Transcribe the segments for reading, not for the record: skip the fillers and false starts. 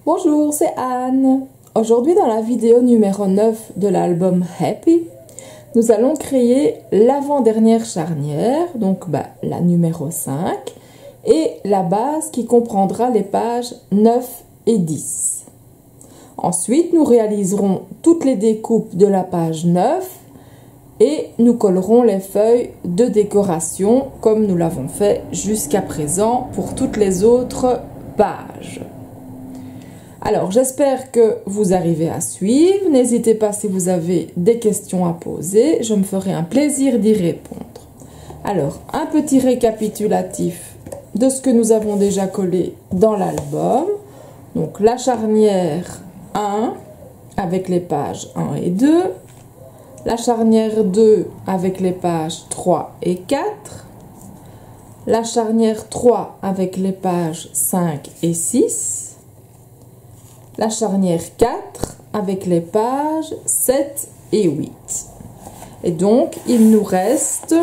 Bonjour, c'est Anne. Aujourd'hui, dans la vidéo numéro 9 de l'album Happy, nous allons créer l'avant-dernière charnière, donc la numéro 5, et la base qui comprendra les pages 9 et 10. Ensuite, nous réaliserons toutes les découpes de la page 9 et nous collerons les feuilles de décoration comme nous l'avons fait jusqu'à présent pour toutes les autres pages. Alors, j'espère que vous arrivez à suivre. N'hésitez pas si vous avez des questions à poser. Je me ferai un plaisir d'y répondre. Alors, un petit récapitulatif de ce que nous avons déjà collé dans l'album. Donc, la charnière 1 avec les pages 1 et 2. La charnière 2 avec les pages 3 et 4. La charnière 3 avec les pages 5 et 6. La charnière 4 avec les pages 7 et 8. Et donc, il nous reste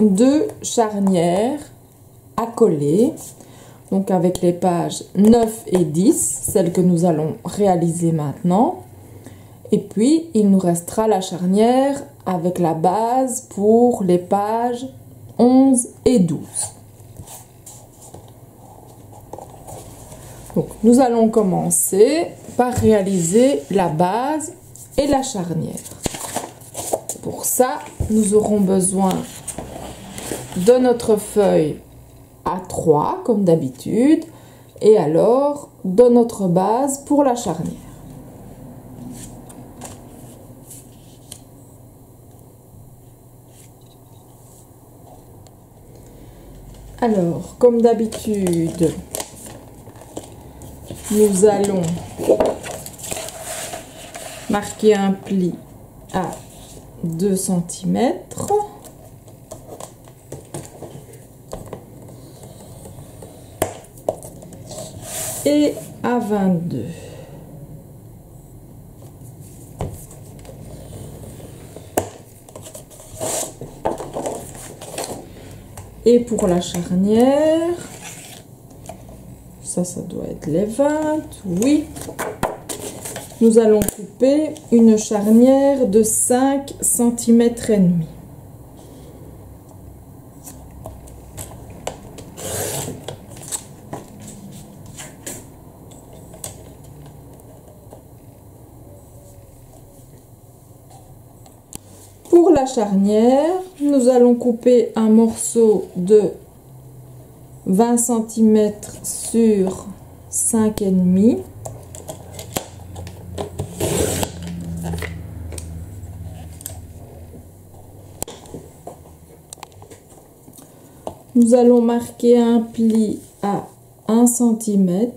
2 charnières à coller. Donc, avec les pages 9 et 10, celles que nous allons réaliser maintenant. Et puis, il nous restera la charnière avec la base pour les pages 11 et 12. Donc, nous allons commencer par réaliser la base et la charnière. Pour ça, nous aurons besoin de notre feuille A3 comme d'habitude et alors de notre base pour la charnière. Alors, comme d'habitude, nous allons marquer un pli à 2 cm et à 22. Et pour la charnière, ça doit être les 20, oui. Nous allons couper une charnière de 5 cm et demi. Pour la charnière, nous allons couper un morceau de 20 cm sur 5,5. Nous allons marquer un pli à 1 cm.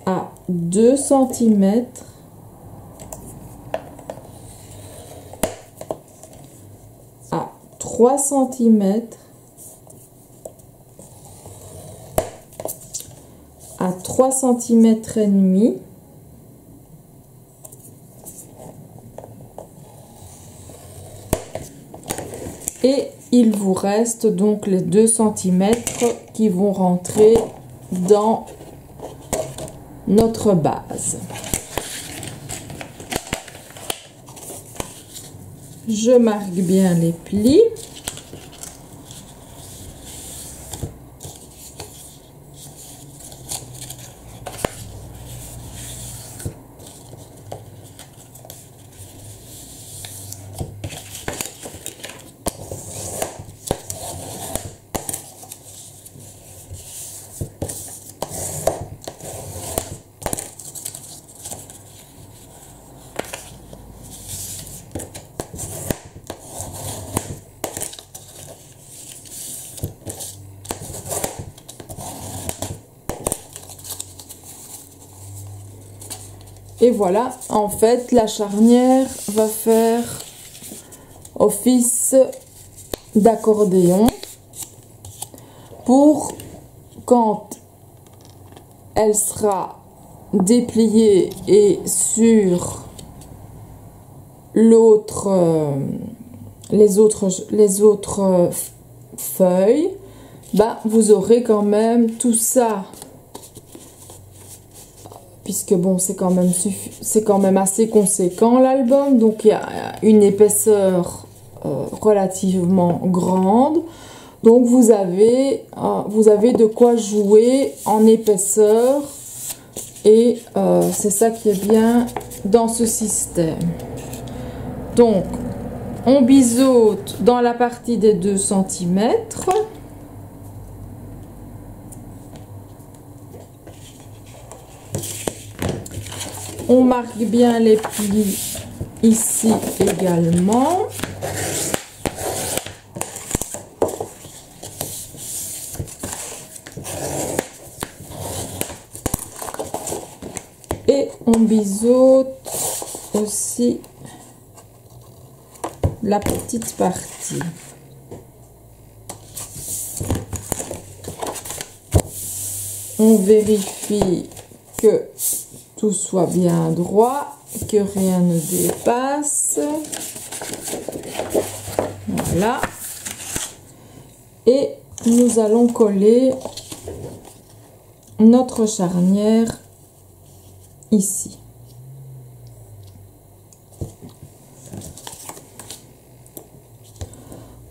À 2 cm. À 3 cm. À 3 cm et demi. Et il vous reste donc les 2 cm qui vont rentrer dans notre base. Je marque bien les plis. Et voilà, en fait, la charnière va faire office d'accordéon pour quand elle sera dépliée et sur les autres feuilles, bah, vous aurez quand même tout ça. Puisque bon, c'est quand même assez conséquent l'album. Donc il y a une épaisseur relativement grande. Donc vous avez de quoi jouer en épaisseur. Et c'est ça qui est bien dans ce système. Donc on biseaute dans la partie des 2 cm. On marque bien les plis ici également. Et on biseaute aussi la petite partie. On vérifie que tout soit bien droit, que rien ne dépasse. Voilà. Et nous allons coller notre charnière ici.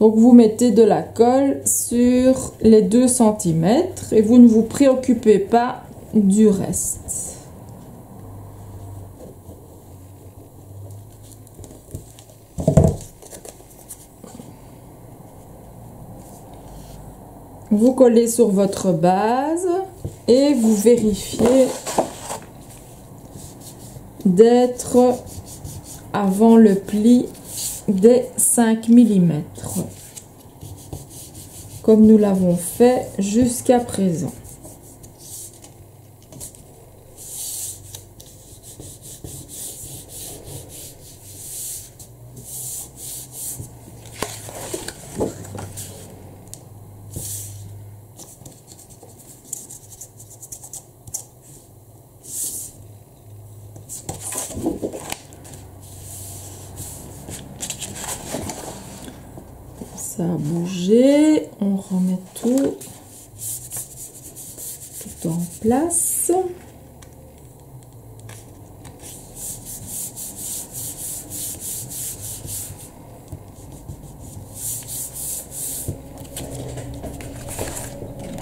Donc vous mettez de la colle sur les 2 cm et vous ne vous préoccupez pas du reste. Vous collez sur votre base et vous vérifiez d'être avant le pli des 5 mm, comme nous l'avons fait jusqu'à présent. Ça a bougé, on remet tout en place.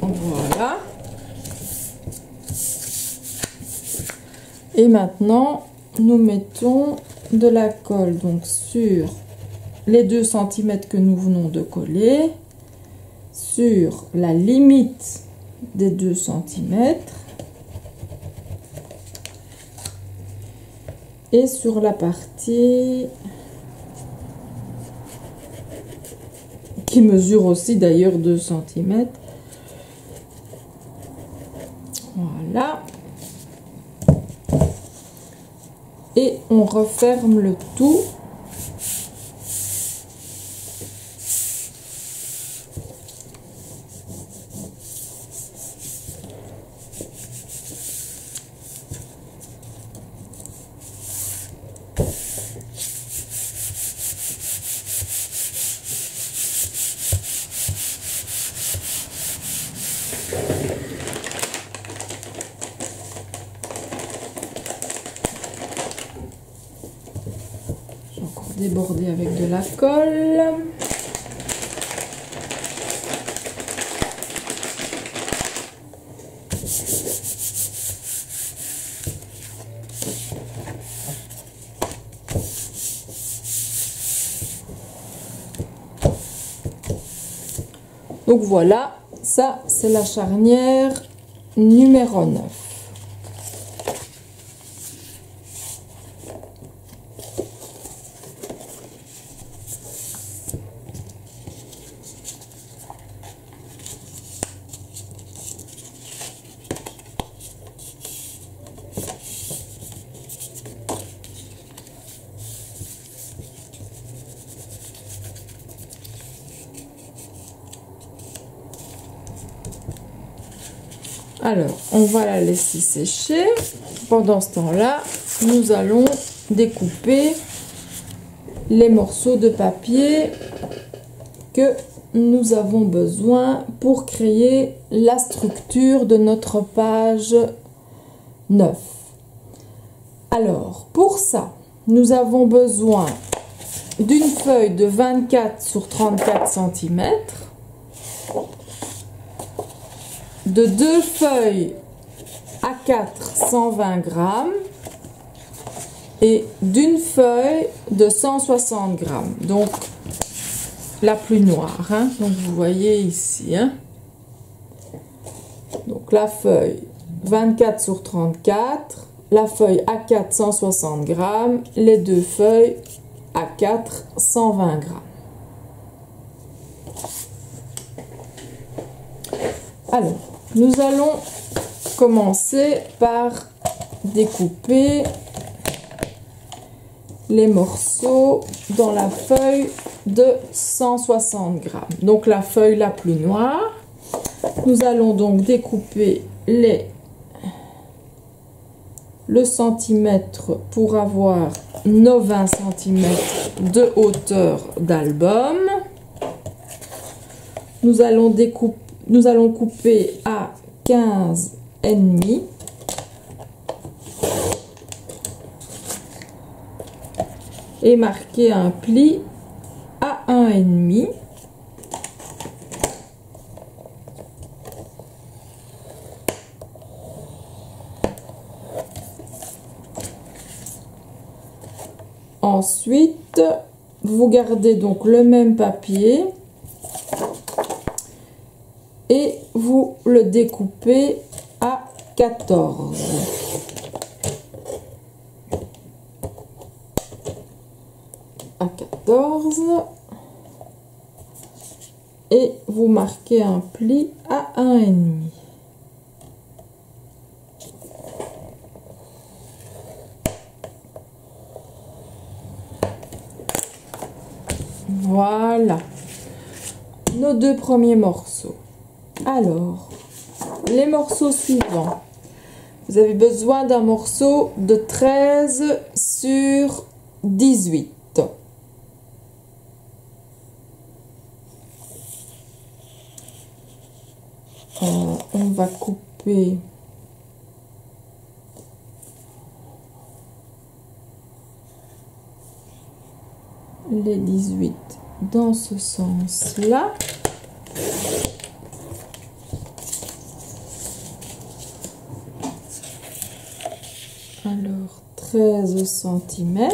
Voilà. Et maintenant, nous mettons de la colle donc sur les 2 cm que nous venons de coller, sur la limite des 2 cm et sur la partie qui mesure aussi d'ailleurs 2 cm. Voilà. Et on referme le tout. Déborder avec de la colle. Donc voilà, ça c'est la charnière numéro 9. Alors, on va la laisser sécher. Pendant ce temps-là, nous allons découper les morceaux de papier que nous avons besoin pour créer la structure de notre page 9. Alors, pour ça, nous avons besoin d'une feuille de 24 sur 34 cm, de 2 feuilles A4 120 grammes et d'une feuille de 160 grammes. Donc, la plus noire, hein. Donc vous voyez ici, hein. Donc la feuille 24 sur 34, la feuille A4 160 grammes, les 2 feuilles A4 120 grammes. Alors, nous allons commencer par découper les morceaux dans la feuille de 160 grammes. Donc la feuille la plus noire. Nous allons donc découper le centimètre pour avoir nos 20 cm de hauteur d'album. Nous allons couper à 15,5. Et marquer un pli à 1,5. Ensuite, vous gardez donc le même papier et vous le découpez à 14. À 14 et vous marquez un pli à 1,5. Voilà nos 2 premiers morceaux. Alors, les morceaux suivants. Vous avez besoin d'un morceau de 13 sur 18. On va couper les 18 dans ce sens-là. Alors, 13 cm.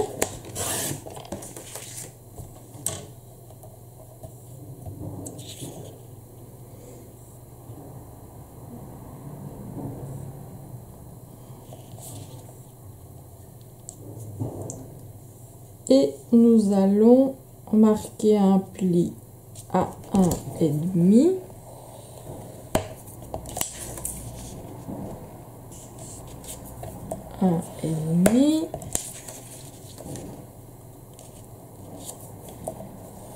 Et nous allons marquer un pli à 1,5.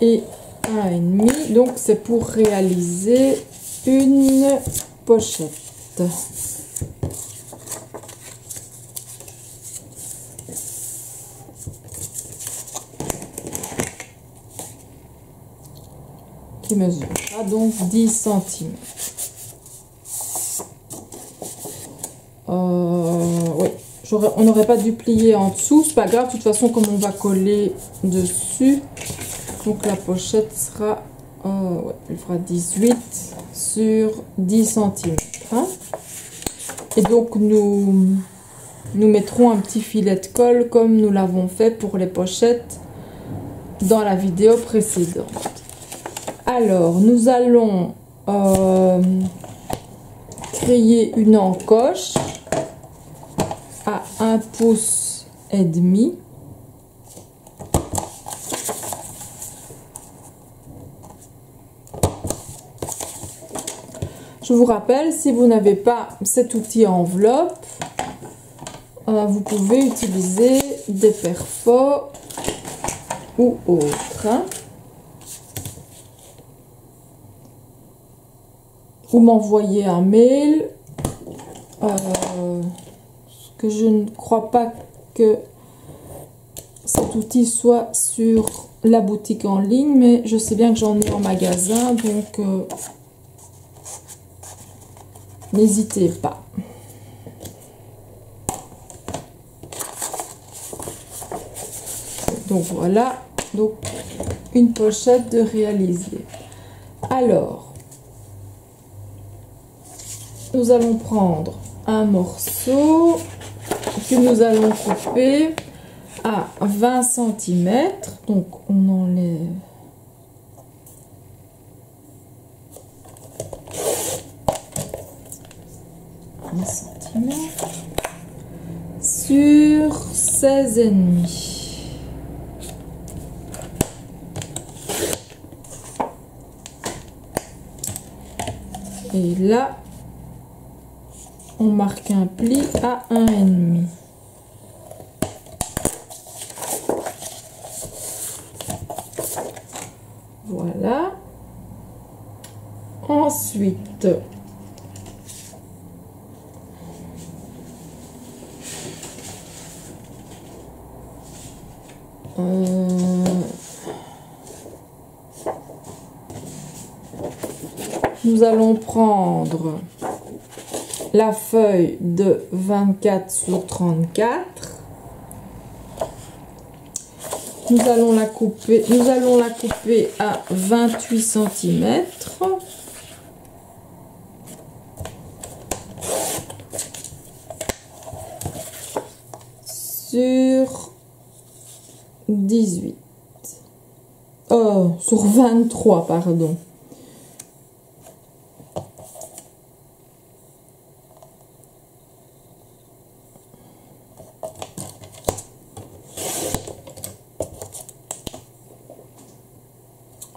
Et 1,5. Donc c'est pour réaliser une pochette. Qui mesurera donc 10 cm. Oui, on n'aurait pas dû plier en dessous, c'est pas grave, de toute façon comme on va coller dessus, donc la pochette sera, ouais, elle fera 18 sur 10 cm. Hein. Et donc nous mettrons un petit filet de colle comme nous l'avons fait pour les pochettes dans la vidéo précédente. Alors, nous allons créer une encoche à 1,5 pouce. Je vous rappelle, si vous n'avez pas cet outil enveloppe, vous pouvez utiliser des perfos ou autres. Hein. Ou m'envoyer un mail, que je ne crois pas que cet outil soit sur la boutique en ligne, mais je sais bien que j'en ai en magasin, donc n'hésitez pas. Donc voilà, donc une pochette de réaliser. Alors, nous allons prendre un morceau que nous allons couper à 20 cm. Donc on enlève un centimètre sur 16,5. Et là, on marque un pli à 1,5. Voilà. Ensuite, nous allons prendre la feuille de 24 sur 34. Nous allons la couper à 28 cm. Sur 18. Oh, sur 23, pardon.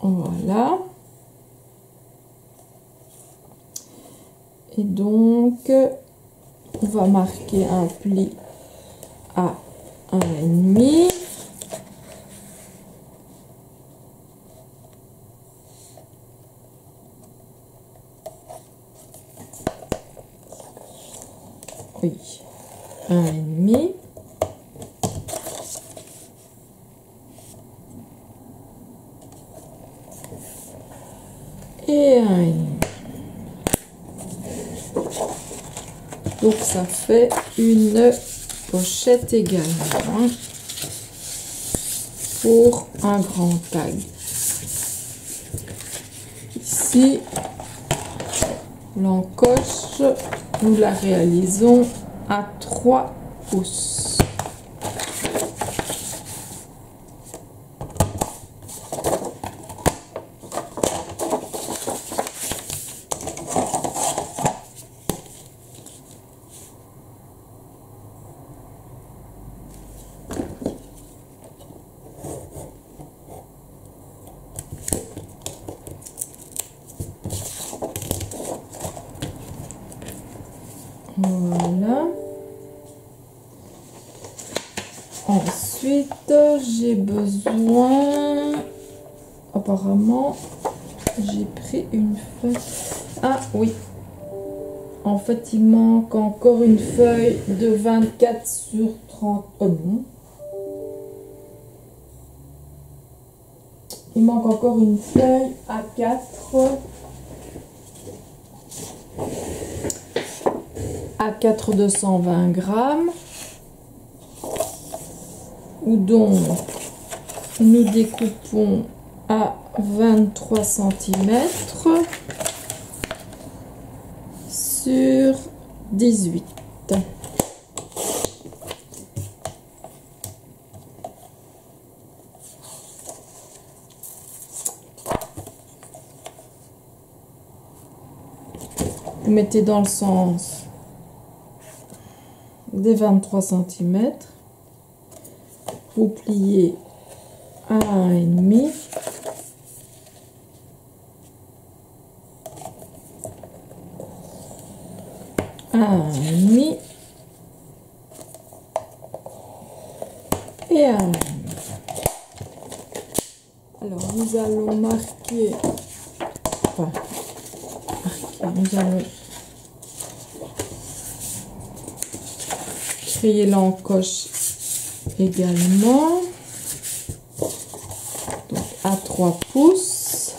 Voilà. Et donc, on va marquer un pli à 1,5. Oui, 1,5. Et 1,5. Donc ça fait une pochette également pour un grand tag. Ici, l'encoche, nous la réalisons à 3 pouces. Voilà. Ensuite, j'ai besoin... Apparemment, j'ai pris une feuille. Ah oui. En fait, il manque encore une feuille de 24 sur 30. Oh non. Il manque encore une feuille A4. A4 de 120 grammes. Où donc nous découpons à 23 cm sur 18. Vous mettez dans le sens des 23 cm. Vous pliez à 1,5. À 1,5 et à 1,5. Alors nous allons marquer, nous allons créer l'encoche également. 3 pouces.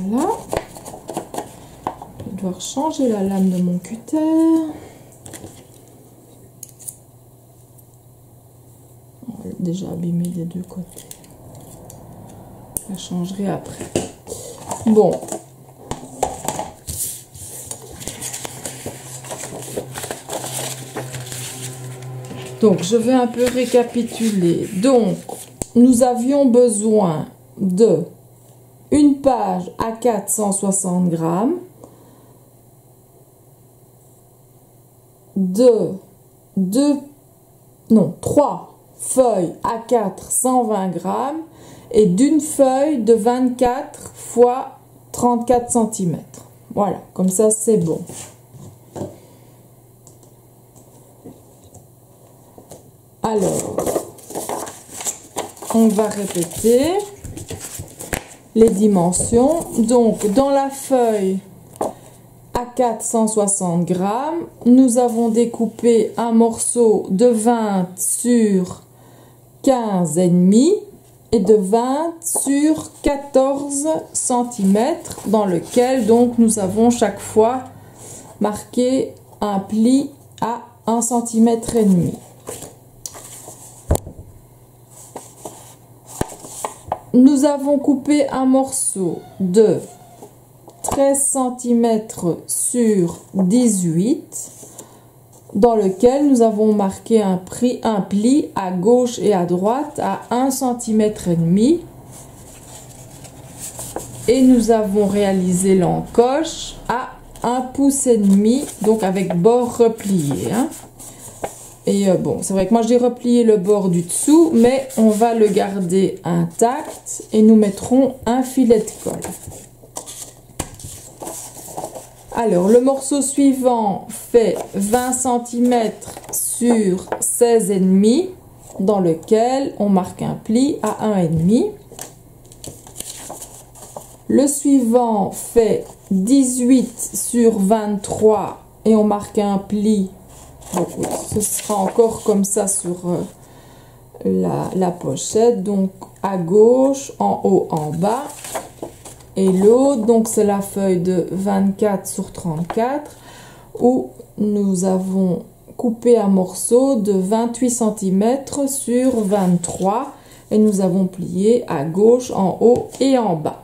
Voilà. Je vais devoir changer la lame de mon cutter. On va déjà abîmer des deux côtés. Je la changerai après. Bon. Donc, je vais un peu récapituler. Donc, nous avions besoin de une page A4 160 grammes, trois feuilles A4 120 grammes et d'une feuille de 24 fois 34 cm. Voilà, comme ça c'est bon. Alors, on va répéter les dimensions. Donc, dans la feuille A4 160 grammes, nous avons découpé un morceau de 20 sur 15,5 et de 20 sur 14 cm dans lequel donc nous avons chaque fois marqué un pli à 1,5 cm. Nous avons coupé un morceau de 13 cm sur 18 dans lequel nous avons marqué un pli à gauche et à droite à 1,5 cm et nous avons réalisé l'encoche à 1,5 pouce, donc avec bord replié. Et bon, c'est vrai que moi j'ai replié le bord du dessous, mais on va le garder intact et nous mettrons un filet de colle. Alors, le morceau suivant fait 20 cm sur 16,5 dans lequel on marque un pli à 1,5. Le suivant fait 18 sur 23 et on marque un pli. Donc, ce sera encore comme ça sur la pochette. Donc, à gauche, en haut, en bas. Et l'autre, donc c'est la feuille de 24 sur 34 où nous avons coupé un morceau de 28 cm sur 23 et nous avons plié à gauche, en haut et en bas.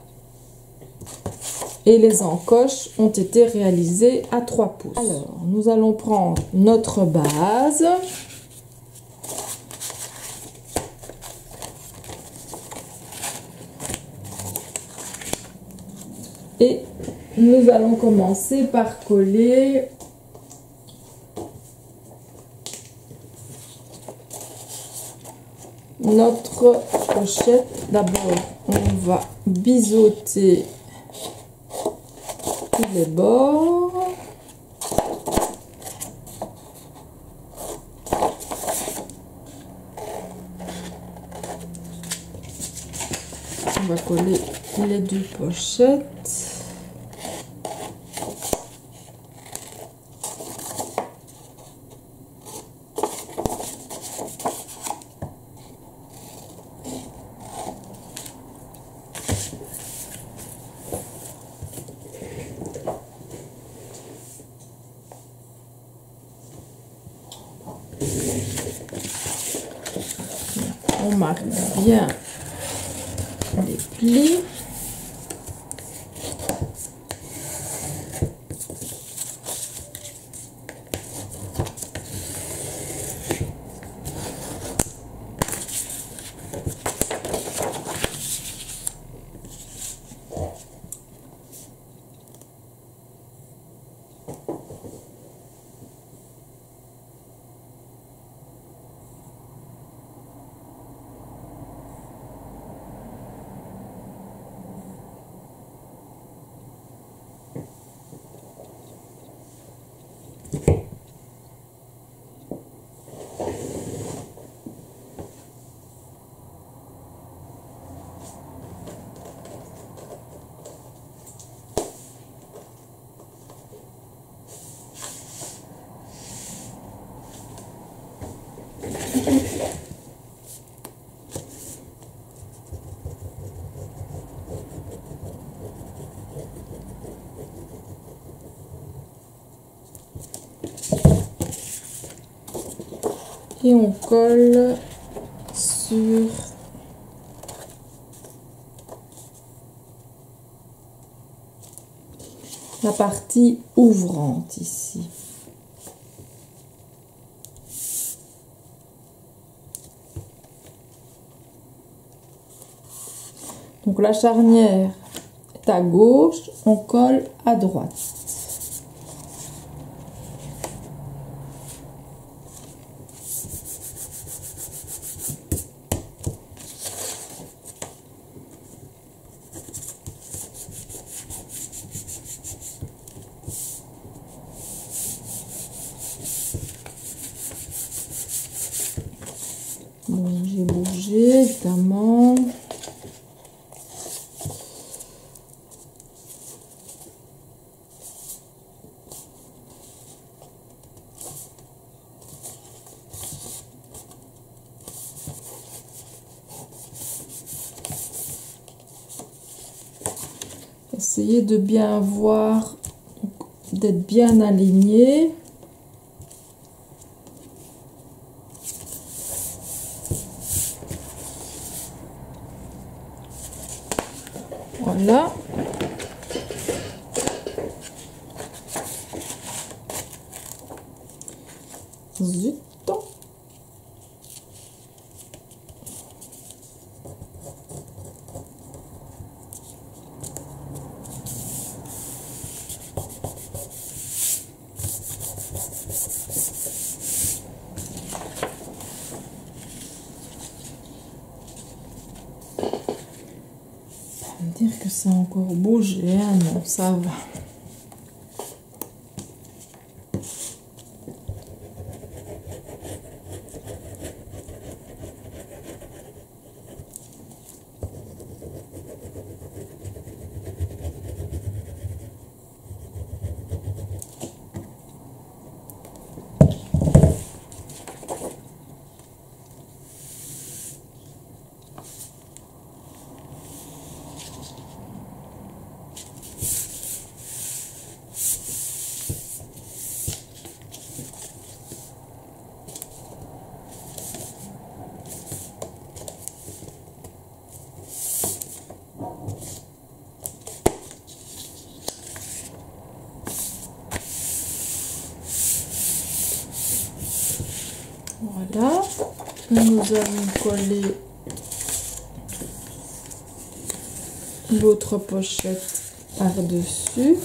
Et les encoches ont été réalisées à 3 pouces. Alors, nous allons prendre notre base. Et nous allons commencer par coller notre pochette. D'abord, on va biseauter tous les bords. On va coller les deux pochettes. On marque bien les plis. Et on colle sur la partie ouvrante ici. Donc la charnière est à gauche, on colle à droite. Bon, j'ai bougé évidemment. Essayez de bien voir, d'être bien aligné. Voilà. Zut. Dire que ça a encore bougé, hein, non, ça va. Voilà, nous allons coller l'autre pochette par-dessus.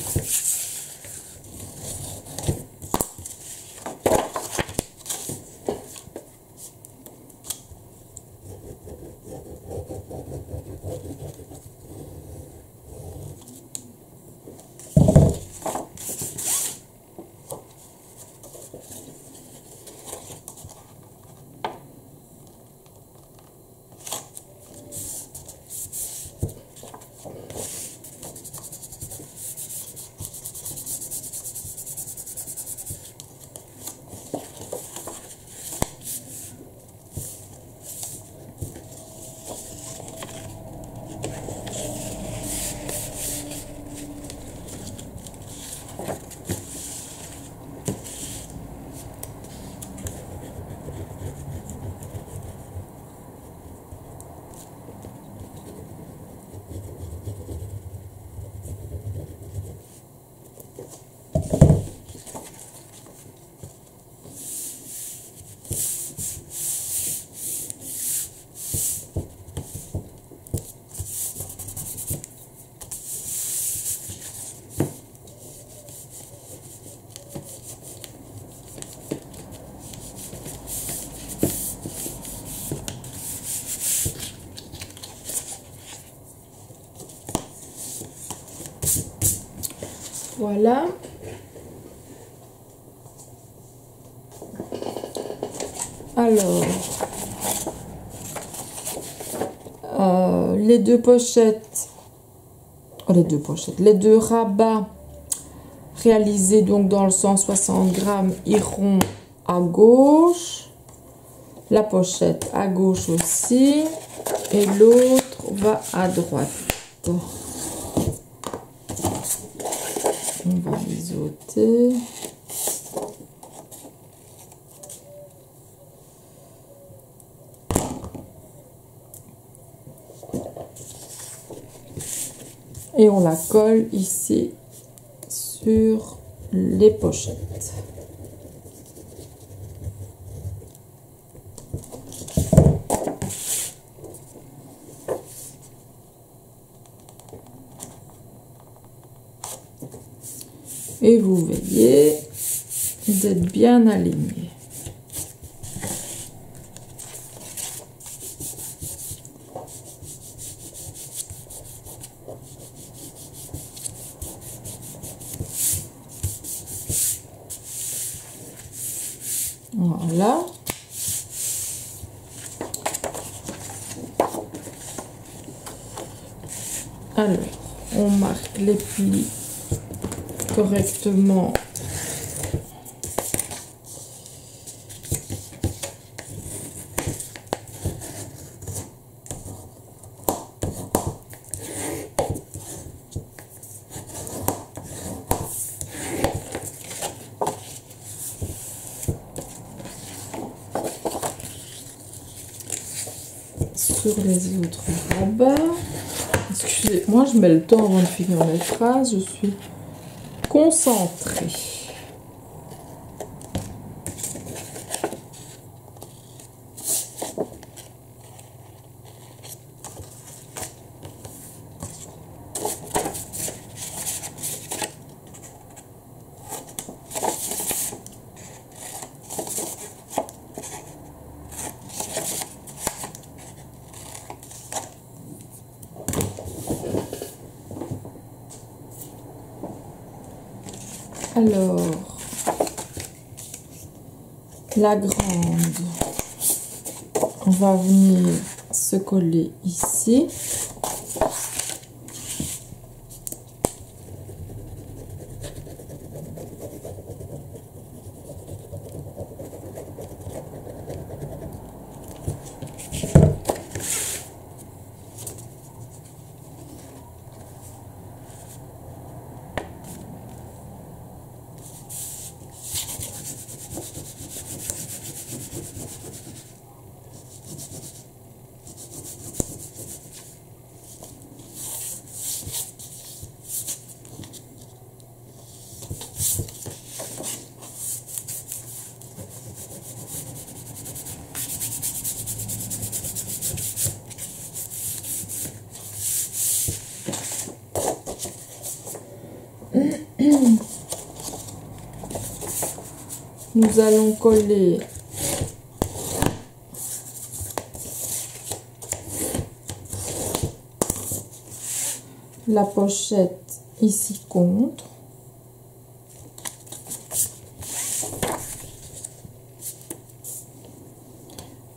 Voilà. Alors, les deux pochettes, les deux rabats réalisés donc dans le 160 grammes iront à gauche. La pochette à gauche aussi. Et l'autre va à droite. On va biseauter. Et on la colle ici sur les pochettes. Et vous voyez d'être bien aligné. Voilà. Alors, on marque les plis correctement. Sur les autres rabats. Excusez-moi, je mets le temps avant de finir mes phrases. Je suis concentrée. Alors, la grande, on va venir se coller ici. Nous allons coller la pochette ici contre.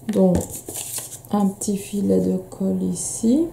Donc, un petit filet de colle ici.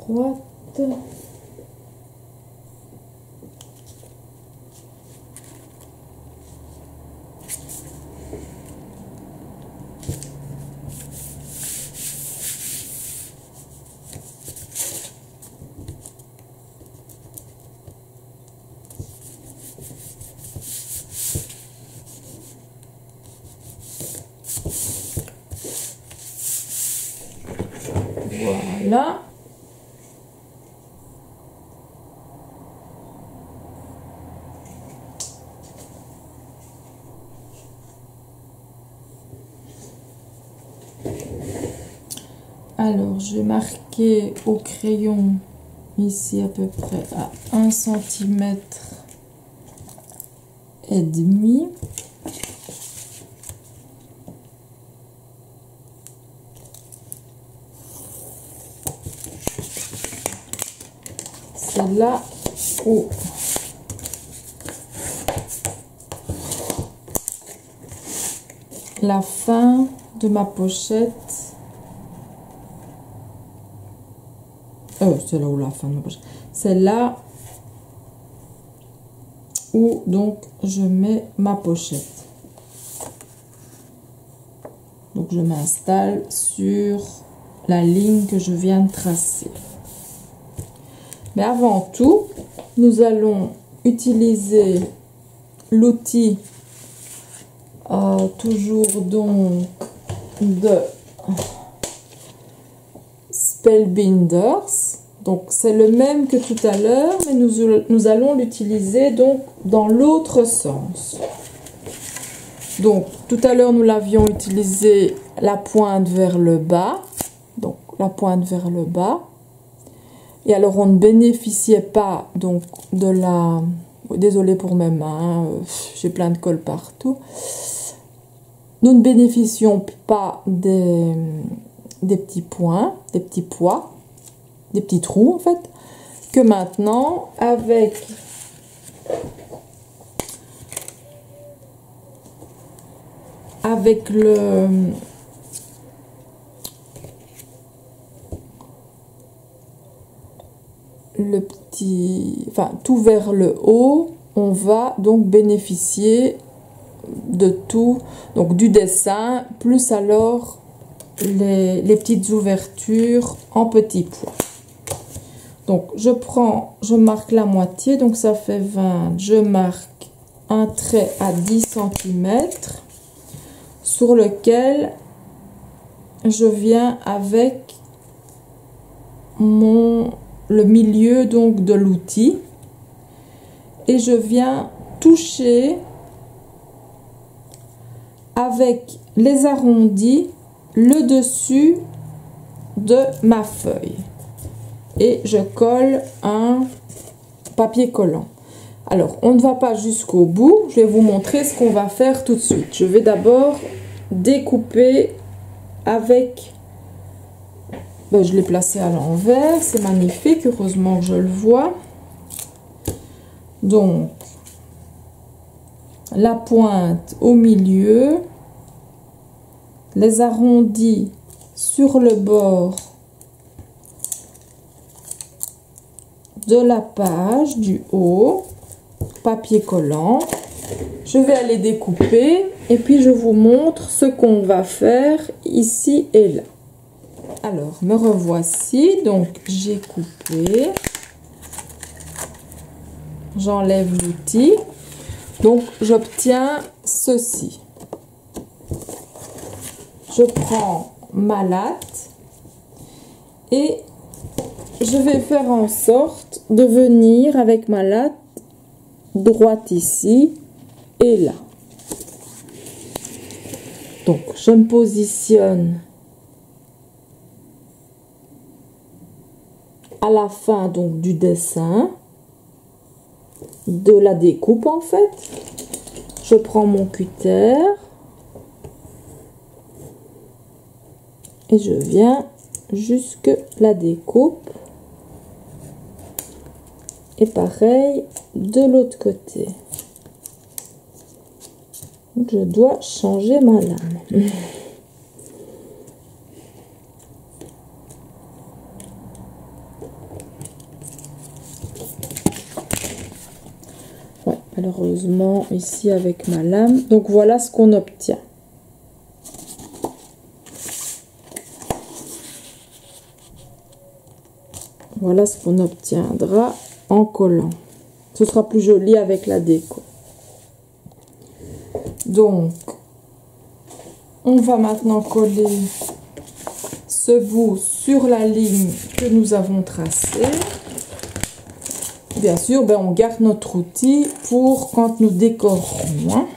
Droite. Voilà. Alors, je vais marquer au crayon ici à peu près à 1 cm et demi. c'est là où la fin de ma pochette. C'est là où la fin de ma pochette. C'est là où donc je mets ma pochette. Donc je m'installe sur la ligne que je viens de tracer. Mais avant tout, nous allons utiliser l'outil toujours donc de Spellbinders. Donc c'est le même que tout à l'heure, mais nous allons l'utiliser donc dans l'autre sens. Donc tout à l'heure nous l'avions utilisé la pointe vers le bas, donc la pointe vers le bas. Et alors on ne bénéficiait pas donc de la... Désolée pour mes mains, j'ai plein de colle partout. Nous ne bénéficions pas des petits points, des petits pois, des petits trous en fait, que maintenant avec le petit, enfin tout vers le haut, on va donc bénéficier de tout, donc du dessin, plus alors les petites ouvertures en petits pois. Donc je marque la moitié, donc ça fait 20, je marque un trait à 10 cm sur lequel je viens avec le milieu donc de l'outil et je viens toucher avec les arrondis le dessus de ma feuille et je colle un papier collant. Alors on ne va pas jusqu'au bout, je vais vous montrer ce qu'on va faire tout de suite. Je vais d'abord découper avec... je l'ai placé à l'envers, c'est magnifique, heureusement que je le vois. Donc, la pointe au milieu, les arrondis sur le bord de la page du haut, papier collant. Je vais aller découper et puis je vous montre ce qu'on va faire ici et là. Alors, me revoici, donc j'ai coupé, j'enlève l'outil, donc j'obtiens ceci. Je prends ma latte et je vais faire en sorte de venir avec ma latte droite ici et là. Donc, je me positionne à la fin donc du dessin, de la découpe en fait. Je prends mon cutter et je viens jusque la découpe et pareil de l'autre côté. Donc, je dois changer ma lame. Malheureusement ici avec ma lame, donc voilà ce qu'on obtient. Voilà ce qu'on obtiendra en collant. Ce sera plus joli avec la déco. Donc on va maintenant coller ce bout sur la ligne que nous avons tracée. Bien sûr, on garde notre outil pour quand nous décorons.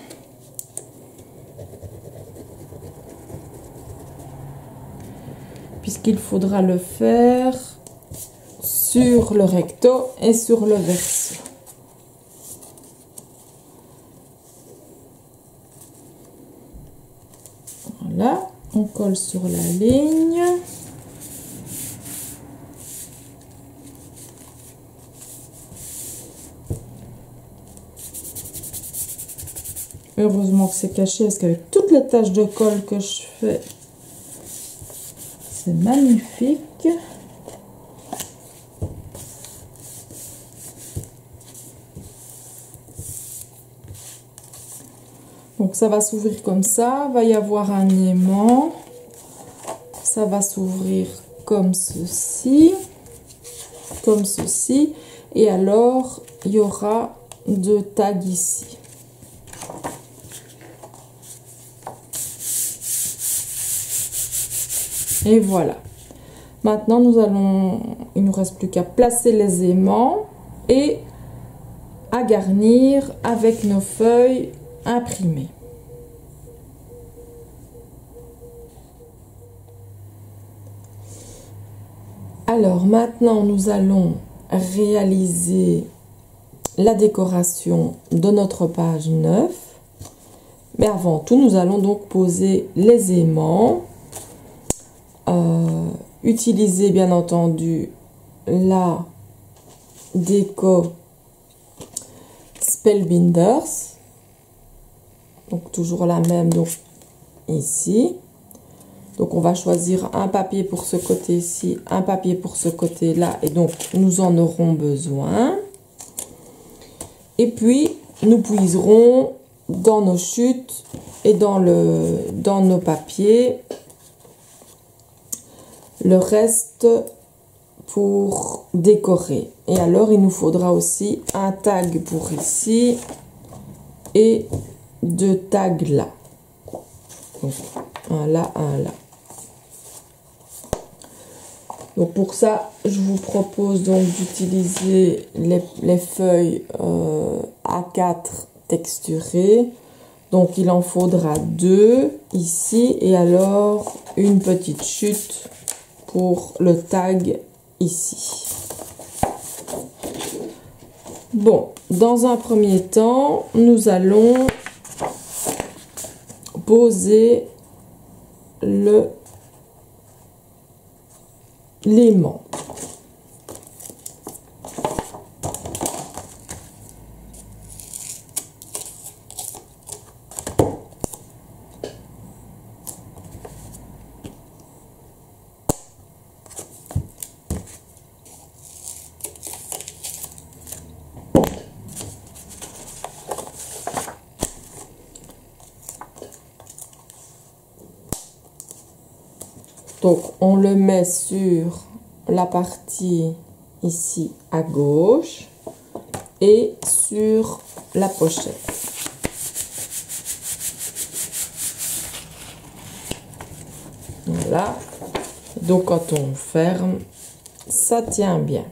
Puisqu'il faudra le faire sur le recto et sur le verso. Voilà, on colle sur la ligne. Heureusement que c'est caché parce qu'avec toutes les taches de colle que je fais, c'est magnifique. Donc ça va s'ouvrir comme ça, va y avoir un aimant, ça va s'ouvrir comme ceci, et alors il y aura deux tags ici. Et voilà. Maintenant il nous reste plus qu'à placer les aimants et à garnir avec nos feuilles imprimées. Alors maintenant nous allons réaliser la décoration de notre page 9. Mais avant tout, nous allons donc poser les aimants. Utiliser bien entendu la déco Spellbinders. Donc toujours la même, donc ici. Donc on va choisir un papier pour ce côté-ci, un papier pour ce côté-là, et donc nous en aurons besoin. Et puis nous puiserons dans nos chutes et dans nos papiers le reste pour décorer. Et alors il nous faudra aussi un tag pour ici et deux tags là. Donc un là, un là. Donc pour ça, je vous propose donc d'utiliser les feuilles A4 texturées. Donc il en faudra deux ici et alors une petite chute pour le tag ici. Bon, dans un premier temps, nous allons poser l'aimant. Donc, on le met sur la partie ici à gauche et sur la pochette. Voilà. Donc, quand on ferme, ça tient bien.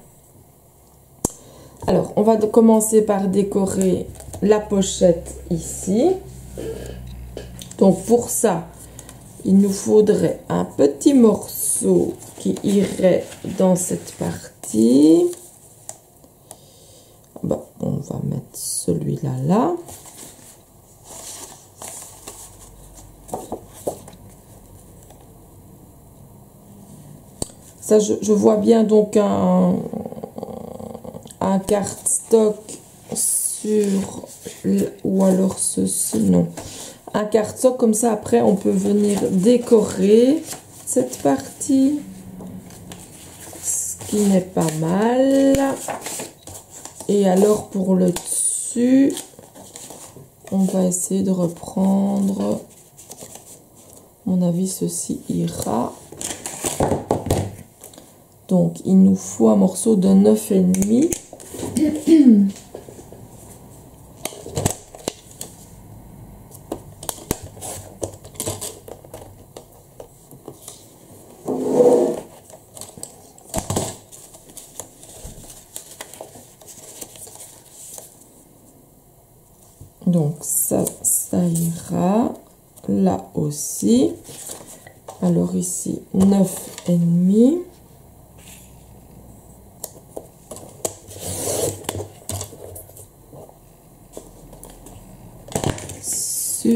Alors, on va commencer par décorer la pochette ici. Donc, pour ça, il nous faudrait un petit morceau qui irait dans cette partie. Bon, on va mettre celui-là là. Ça, je vois bien donc un cardstock sur, ou alors ceci, non. Un cardstock comme ça, après on peut venir décorer cette partie, ce qui n'est pas mal. Et alors pour le dessus, on va essayer de reprendre, à mon avis ceci ira. Donc il nous faut un morceau de 9,5. Donc ça ira là aussi. Alors ici 9,5. Sur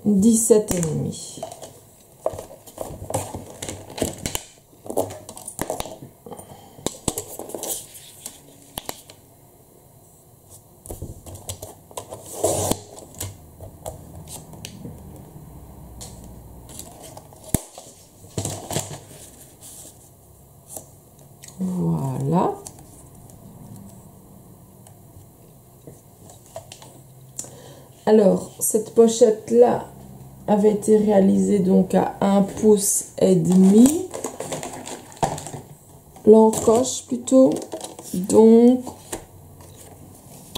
17,5. Voilà. Alors, cette pochette-là avait été réalisée donc à 1,5 pouce. L'encoche plutôt. Donc,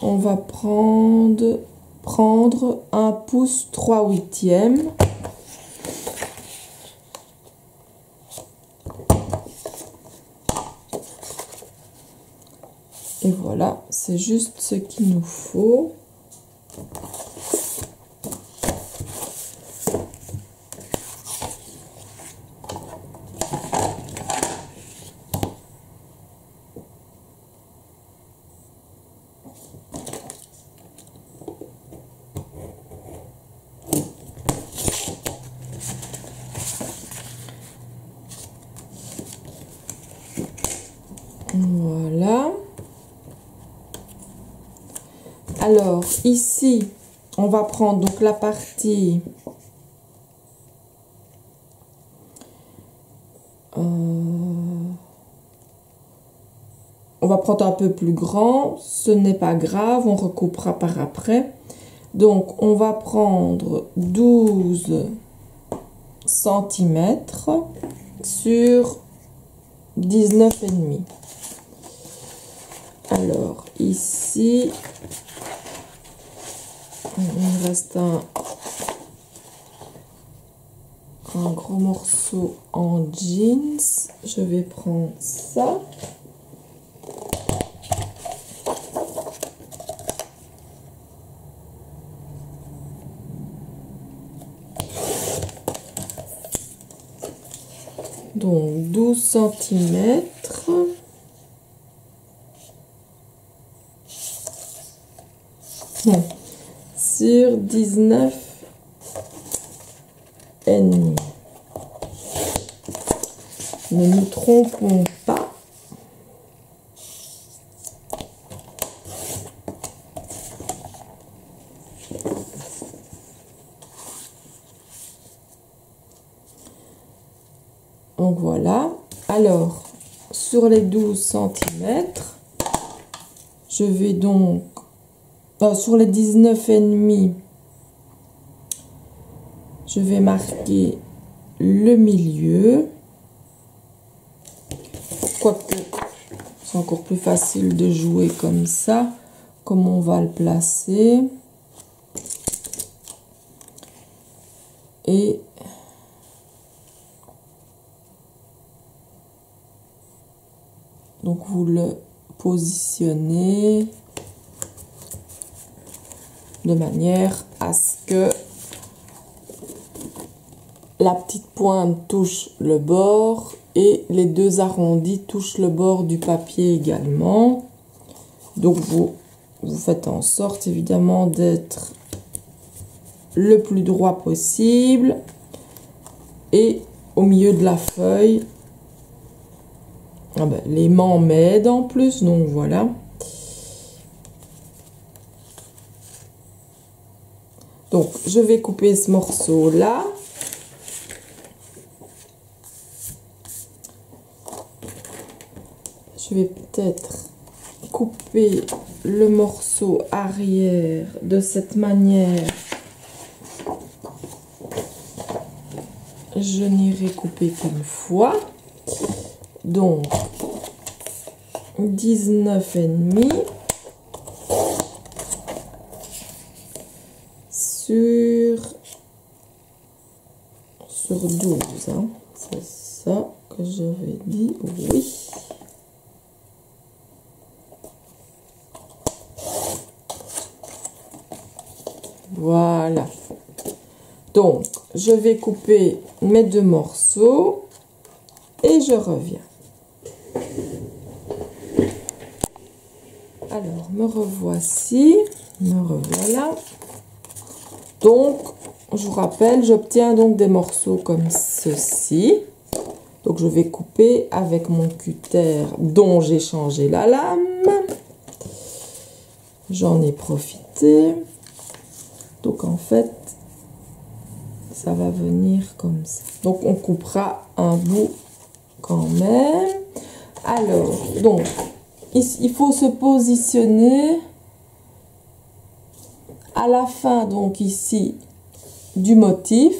on va prendre 1 pouce 3/8. Et voilà, c'est juste ce qu'il nous faut. Voilà. Alors, ici, on va prendre donc la partie on va prendre un peu plus grand, ce n'est pas grave, on recoupera par après. Donc, on va prendre 12 cm sur 19,5. Alors, ici, il me reste un gros morceau en jeans. Je vais prendre ça. Donc 12 cm. Sur 19,5. Ne nous trompons pas. Donc voilà. Alors, sur les 12 cm, je vais donc, sur les 19,5, je vais marquer le milieu. Quoique, c'est encore plus facile de jouer comme ça. Comment on va le placer. Et donc, vous le positionnez de manière à ce que la petite pointe touche le bord et les deux arrondis touchent le bord du papier également. Donc, vous faites en sorte évidemment d'être le plus droit possible et au milieu de la feuille. Ah ben, l'aimant m'aide en plus, donc voilà. Donc, je vais couper ce morceau-là. Je vais peut-être couper le morceau arrière de cette manière. Je n'irai couper qu'une fois. Donc, 19,5 sur 12. Hein. C'est ça que j'avais dit, oui. Voilà. Donc, je vais couper mes deux morceaux et je reviens. Alors, me revoici. Me revoilà. Donc, je vous rappelle, j'obtiens donc des morceaux comme ceci. Donc, je vais couper avec mon cutter dont j'ai changé la lame. J'en ai profité. Donc, en fait, ça va venir comme ça. Donc, on coupera un bout quand même. Alors, donc, il faut se positionner à la fin, donc ici, du motif.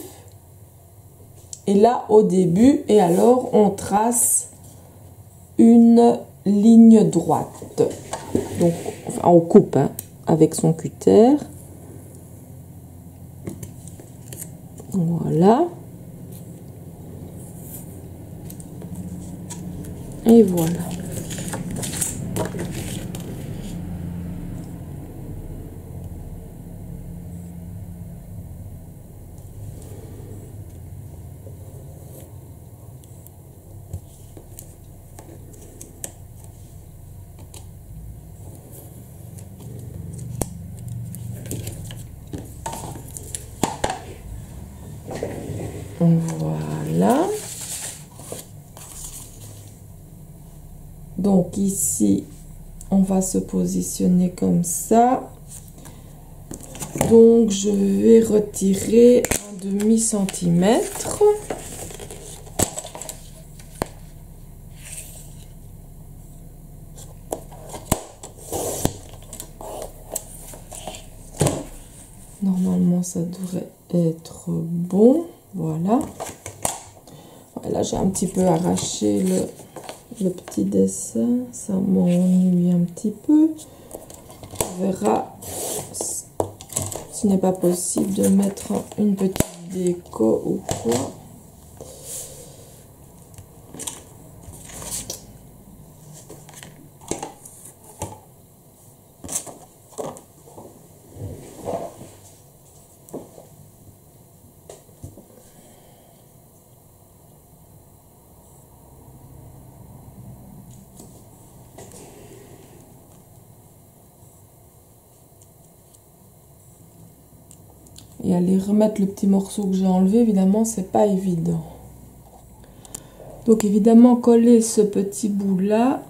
Et là, au début, et alors, on trace une ligne droite. Donc, enfin, on coupe hein, avec son cutter. Voilà. Et voilà. Voilà. Donc ici, on va se positionner comme ça. Donc je vais retirer un demi-centimètre. Normalement, ça devrait être bon. Voilà. Là, j'ai un petit peu arraché le petit dessin. Ça m'ennuie un petit peu. On verra. Ce n'est pas possible de mettre une petite déco ou quoi. Et aller remettre le petit morceau que j'ai enlevé, évidemment, c'est pas évident. Donc évidemment, coller ce petit bout là,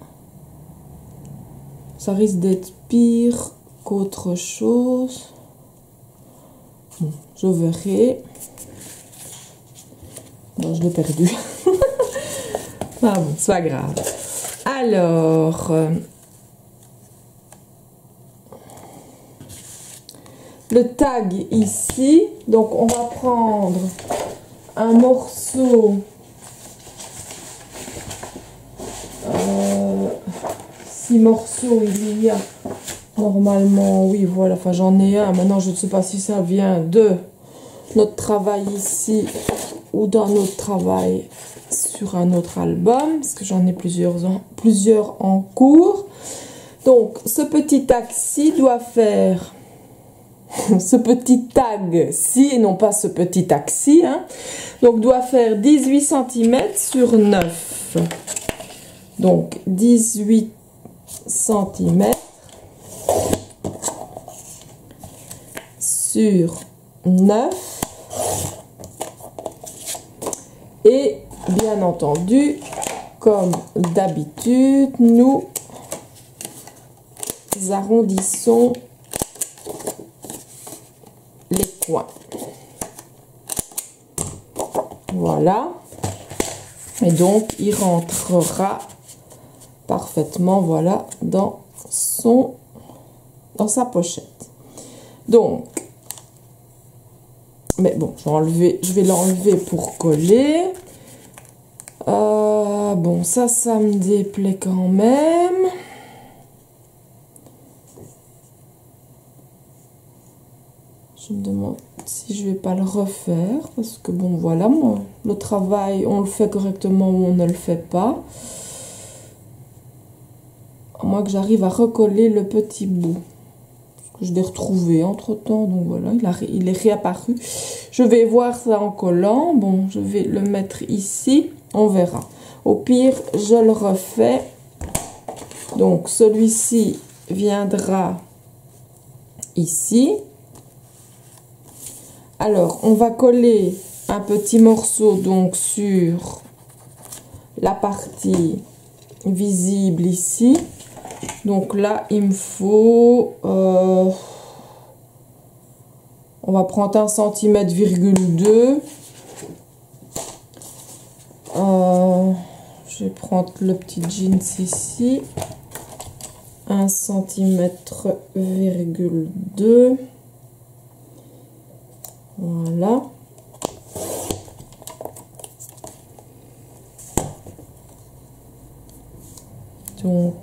ça risque d'être pire qu'autre chose. Bon, je verrai. Bon, je l'ai perdu. Ah bon, c'est pas grave. Alors, le tag ici, donc on va prendre un morceau, 6 morceaux il y a normalement, oui voilà, enfin j'en ai un, maintenant je ne sais pas si ça vient de notre travail ici ou d'un autre travail sur un autre album, parce que j'en ai plusieurs en cours. Donc ce petit tag-ci doit faire ce petit tag-ci et non pas ce petit tag-ci, hein. Donc doit faire 18 cm sur 9. Donc 18 cm sur 9. Et bien entendu, comme d'habitude, nous arrondissons les coins. Voilà. Et donc, il rentrera parfaitement, voilà, dans sa pochette. Donc, mais bon, je vais l'enlever pour coller. Bon, ça me déplaît quand même. Je me demande si je vais pas le refaire, parce que bon, voilà, moi, le travail, on le fait correctement ou on ne le fait pas. À moins que j'arrive à recoller le petit bout. Je l'ai retrouvé entre temps, donc voilà, il est réapparu. Je vais voir ça en collant. Bon, je vais le mettre ici, on verra. Au pire, je le refais. Donc celui-ci viendra ici. Alors, on va coller un petit morceau donc sur la partie visible ici. Donc là, il me faut... on va prendre 1 cm,2 cm. je vais prendre le petit jeans ici. 1 cm,2 cm. Voilà. Donc,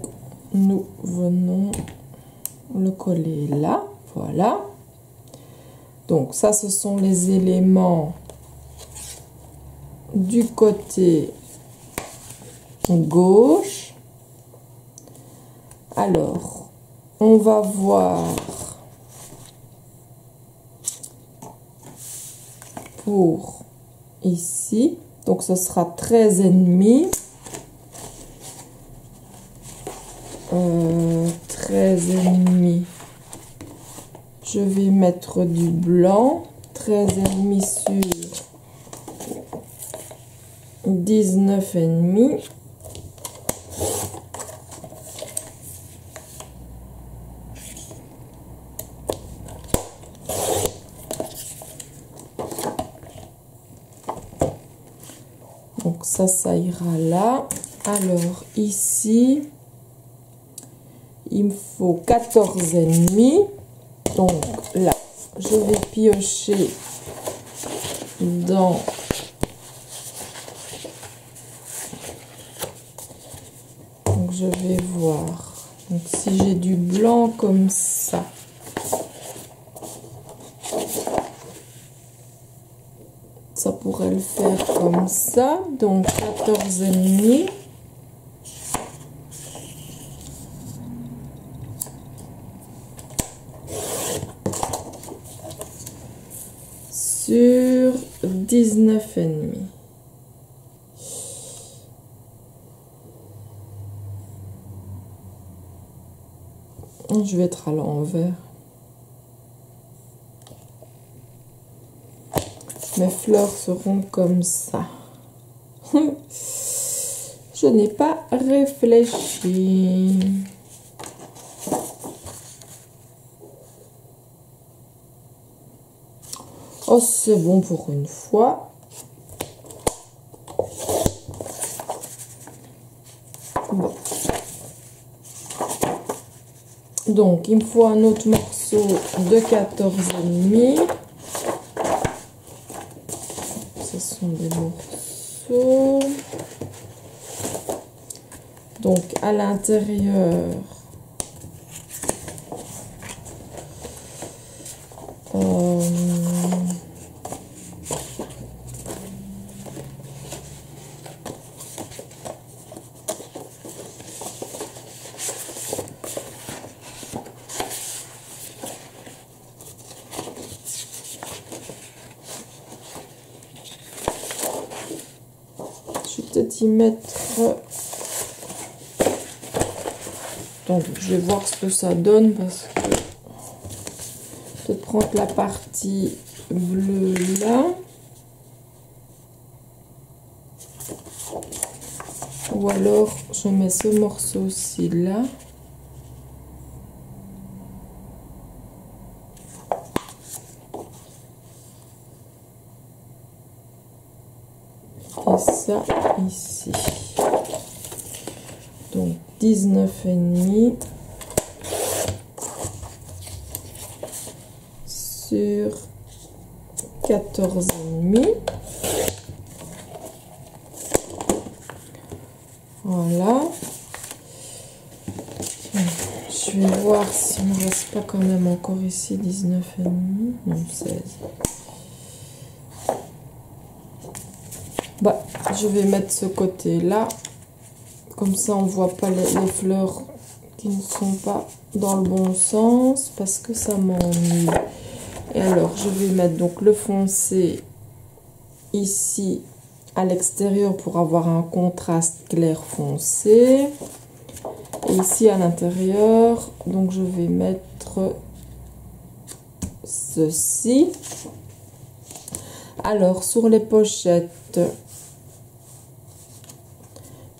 nous venons le coller là. Voilà. Donc, ça, ce sont les éléments du côté gauche. Alors, on va voir pour ici. Donc, ce sera 13,5. 13,5. Je vais mettre du blanc. 13,5 sur 19,5. Donc ça ira là. Alors ici, il me faut 14,5. Donc là, je vais piocher dans donc je vais voir. Donc si j'ai du blanc comme ça, ça pourrait le faire comme ça. Donc 14,5. Sur 19,5. Je vais être à l'envers. Mes fleurs seront comme ça. Je n'ai pas réfléchi. Oh, c'est bon pour une fois. Bon. Donc, il me faut un autre morceau de 14,5. Ce sont des morceaux. Donc, à l'intérieur, je vais peut-être y mettre. Donc, je vais voir ce que ça donne parce que je vais prendre la partie bleue là. Ou alors, je mets ce morceau-ci là. Et ça ici. Donc 19,5 sur 14,5. Voilà. Je vais voir s'il ne me reste pas quand même encore ici 19,5. Non, 16. Bah, je vais mettre ce côté là. Comme ça, on voit pas les fleurs qui ne sont pas dans le bon sens parce que ça m'ennuie. Et alors, je vais mettre donc le foncé ici à l'extérieur pour avoir un contraste clair foncé. Et ici à l'intérieur, donc je vais mettre ceci. Alors, sur les pochettes,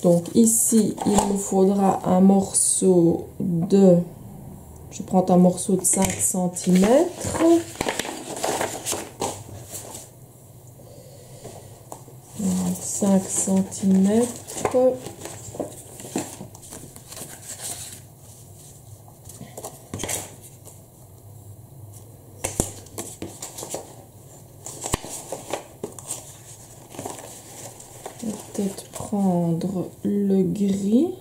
donc ici, il me faudra un morceau de... Je prends un morceau de 5 cm. Donc 5 cm. Peut-être prendre le gris.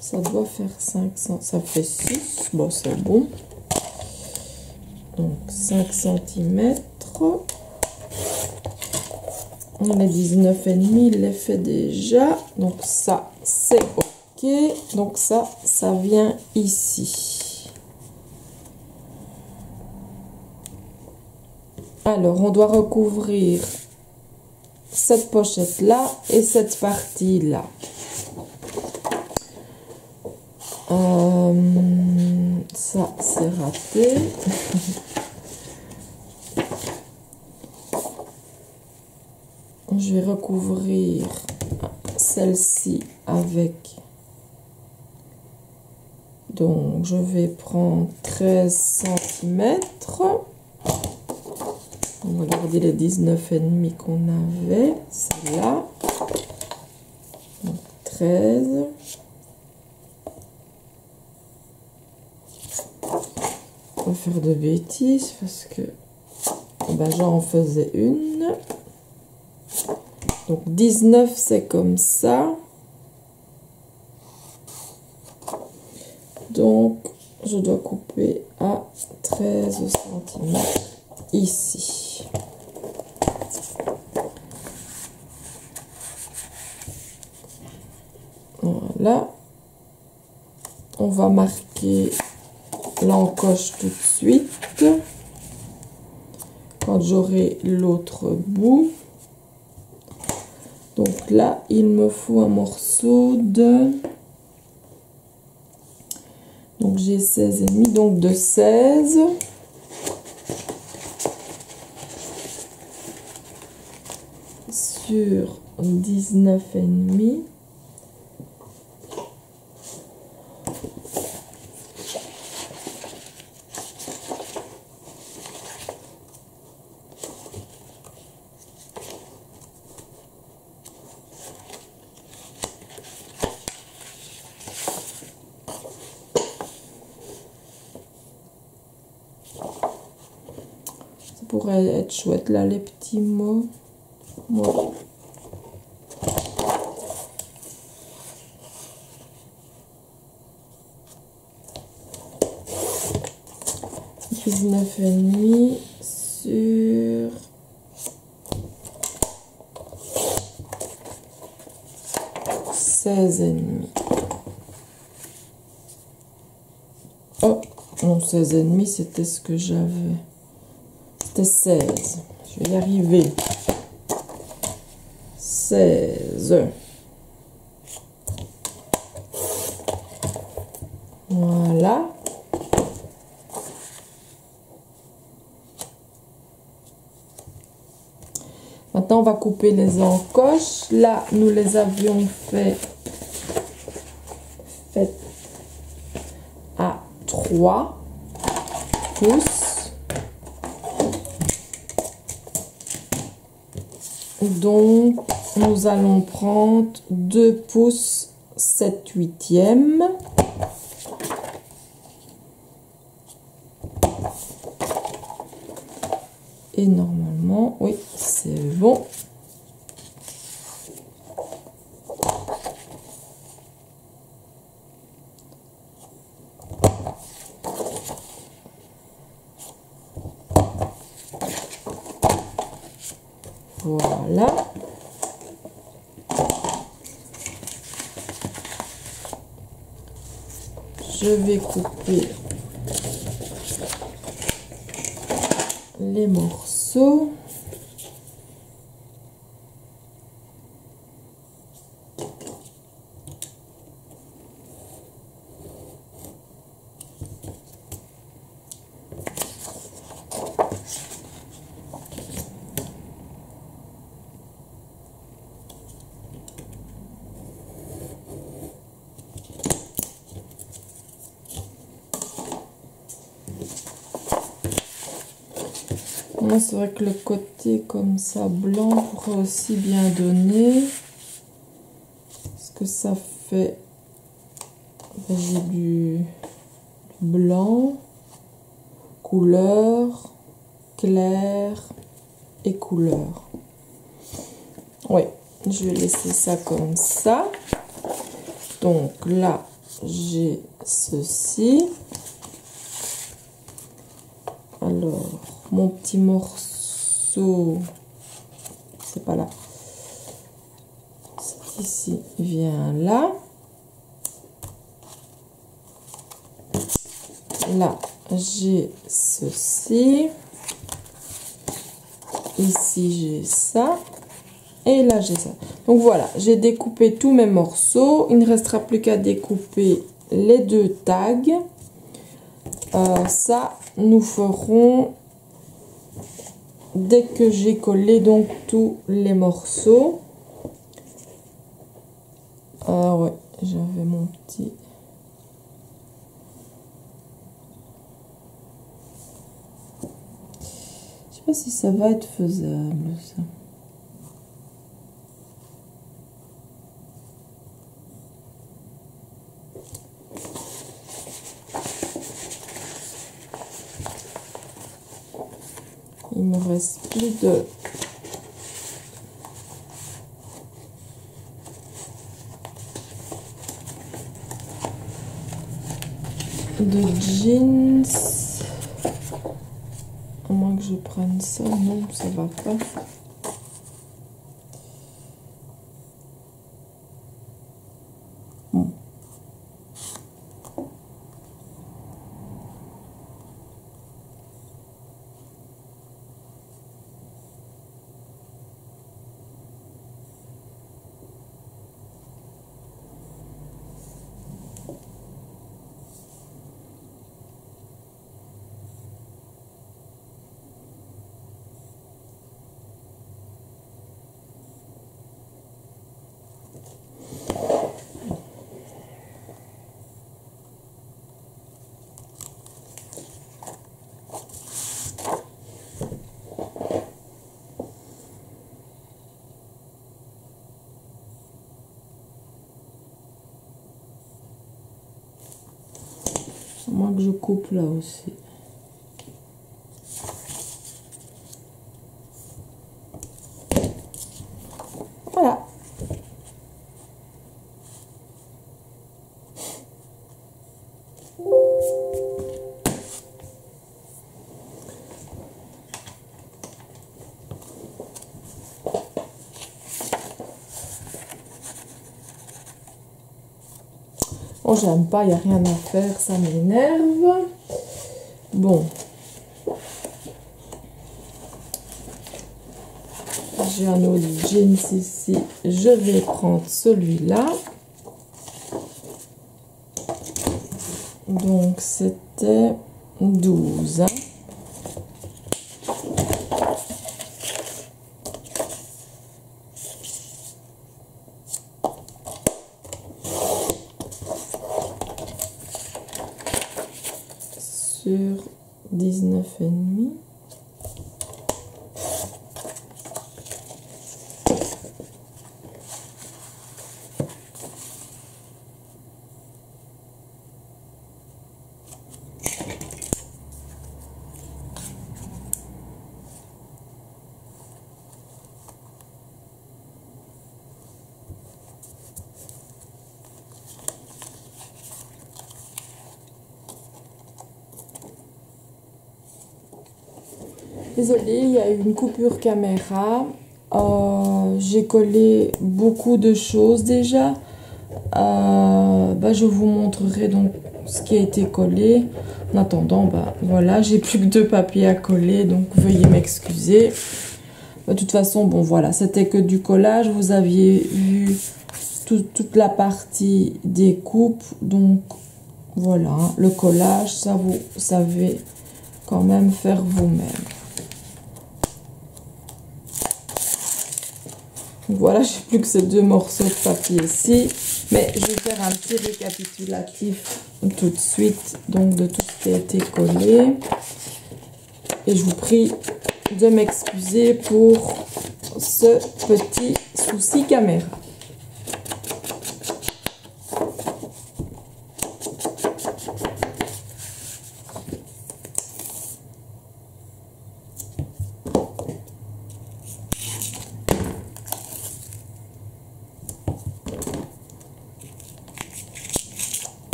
Ça doit faire 500, ça fait 6, bon c'est bon. Donc 5 cm. On est 19,5, il les fait déjà. Donc ça c'est ok. Donc ça vient ici. Alors on doit recouvrir cette pochette là et cette partie là. Ça c'est raté. Je vais recouvrir celle-ci avec, donc je vais prendre 13 cm. On va garder les 19,5 qu'on avait, celle-là. Donc 13. On va faire de bêtises parce que ben, j'en faisais une. Donc 19 c'est comme ça. Donc je dois couper à 13 cm ici. Voilà. On va marquer l'encoche tout de suite. Quand j'aurai l'autre bout. Donc là, il me faut un morceau de... Donc j'ai 16,5, donc de 16. Sur 19,5. Ça pourrait être chouette là, les petits mots. Voilà. Neuf et demi sur 16,5. Oh non, 16,5 c'était ce que j'avais. C'était 16. Je vais y arriver. 16. Voilà. Maintenant, on va couper les encoches. Là, nous les avions fait à 3 pouces. Donc, nous allons prendre 2 pouces 7/8. Et normalement, oui, c'est bon. Voilà. Je vais couper les morceaux. Moi, c'est vrai que le côté comme ça blanc pourrait aussi bien donner. que ça fait? J'ai du blanc, couleur, clair et couleur. Oui, je vais laisser ça comme ça. Donc là, j'ai ceci. Alors, mon petit morceau, c'est pas là. C'est ici, vient là. Là, j'ai ceci. Ici, j'ai ça. Et là, j'ai ça. Donc voilà, j'ai découpé tous mes morceaux. Il ne restera plus qu'à découper les deux tags. Ça, nous ferons dès que j'ai collé donc tous les morceaux. Ouais, j'avais mon petit... Je sais pas si ça va être faisable, ça. Il me reste plus de jeans. À moins que je prenne ça, non, ça va pas. Bon. Moi que je coupe là aussi. Voilà. Oh, j'aime pas, il n'y a rien à faire, ça m'énerve. Bon. J'ai un autre jeans ici. Je vais prendre celui-là. Donc, c'était 12. Hein. Sur 19,5. Désolée, il y a eu une coupure caméra. J'ai collé beaucoup de choses déjà. Je vous montrerai donc ce qui a été collé. En attendant, voilà, j'ai plus que 2 papiers à coller, donc veuillez m'excuser. De toute façon, bon voilà, c'était que du collage. Vous aviez vu toute la partie des coupes, donc voilà, le collage, ça vous savez quand même faire vous-même. Voilà, j'ai plus que ces 2 morceaux de papier ici, mais je vais faire un petit récapitulatif tout de suite, donc de tout ce qui a été collé. Et je vous prie de m'excuser pour ce petit souci caméra.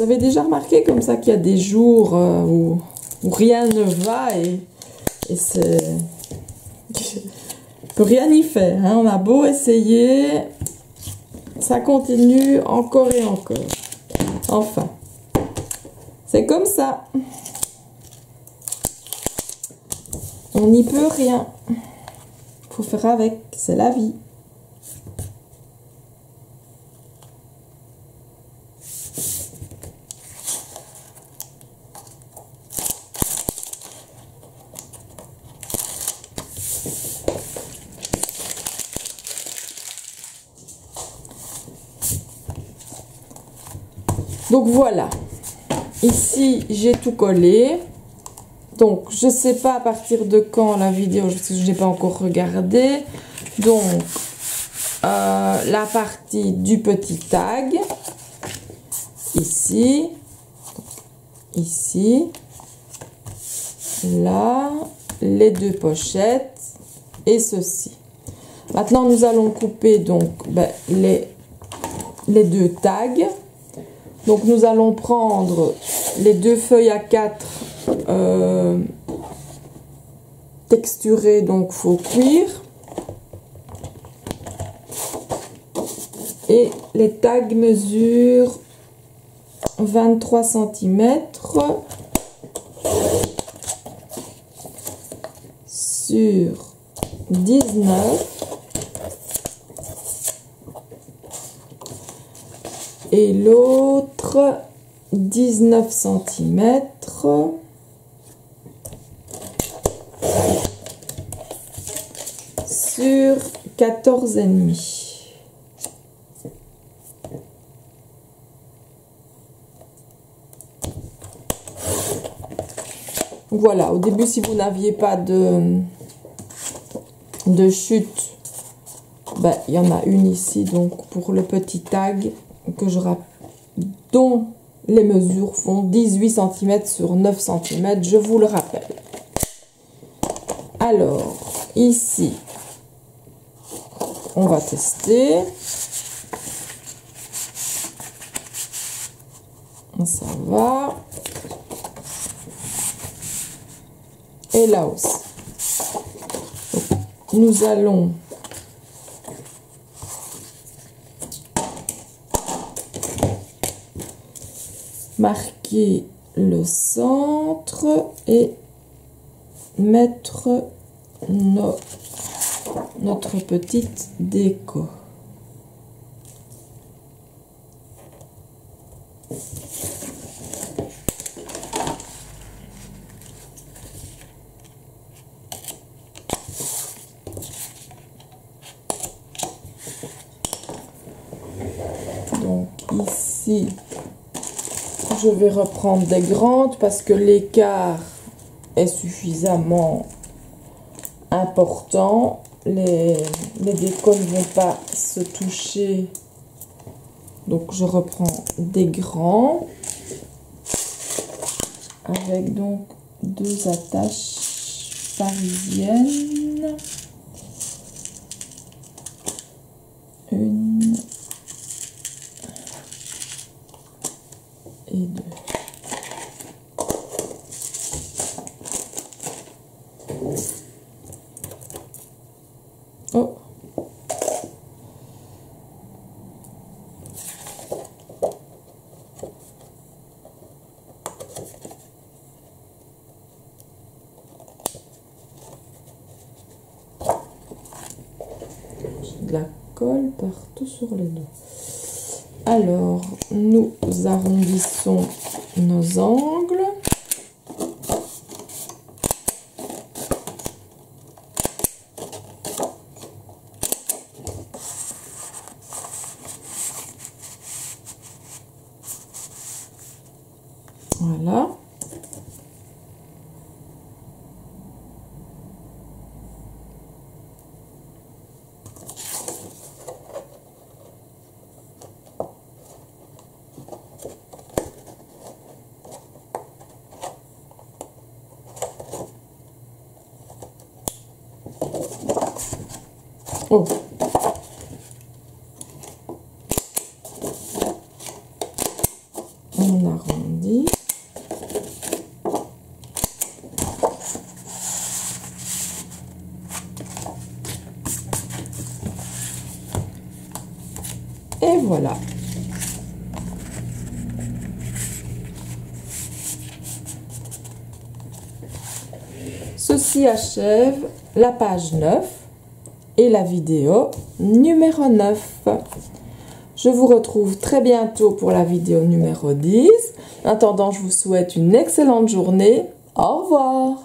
Vous avez déjà remarqué comme ça qu'il y a des jours où rien ne va et c'est... On peut rien y faire, hein. On a beau essayer, ça continue encore et encore. Enfin, c'est comme ça. On n'y peut rien. Faut faire avec, c'est la vie. Donc voilà, ici j'ai tout collé. Donc je sais pas à partir de quand la vidéo, parce que je n'ai pas encore regardé. Donc la partie du petit tag, ici, là, les 2 pochettes et ceci. Maintenant nous allons couper donc les 2 tags. Donc nous allons prendre les 2 feuilles A4 texturées, donc faux cuir, et les tags mesurent 23 cm sur 19 et l'autre 19 cm sur 14,5. Voilà, au début, si vous n'aviez pas de chute, il y en a une ici, donc pour le petit tag dont les mesures font 18 cm sur 9 cm, je vous le rappelle. Alors, ici, on va tester. Ça va. Et là aussi. Donc, nous allons marquer le centre et mettre notre petite déco. Donc ici, je vais reprendre des grandes parce que l'écart est suffisamment important. Les décos ne vont pas se toucher. Donc je reprends des grands avec donc 2 attaches parisiennes. Une et 2. Oh. J'ai de la colle partout sur les dos. Alors, nous arrondissons nos angles. Voilà. Oh. On Et voilà. Ceci achève la page 9 et la vidéo numéro 9. Je vous retrouve très bientôt pour la vidéo numéro 10. En attendant, je vous souhaite une excellente journée. Au revoir.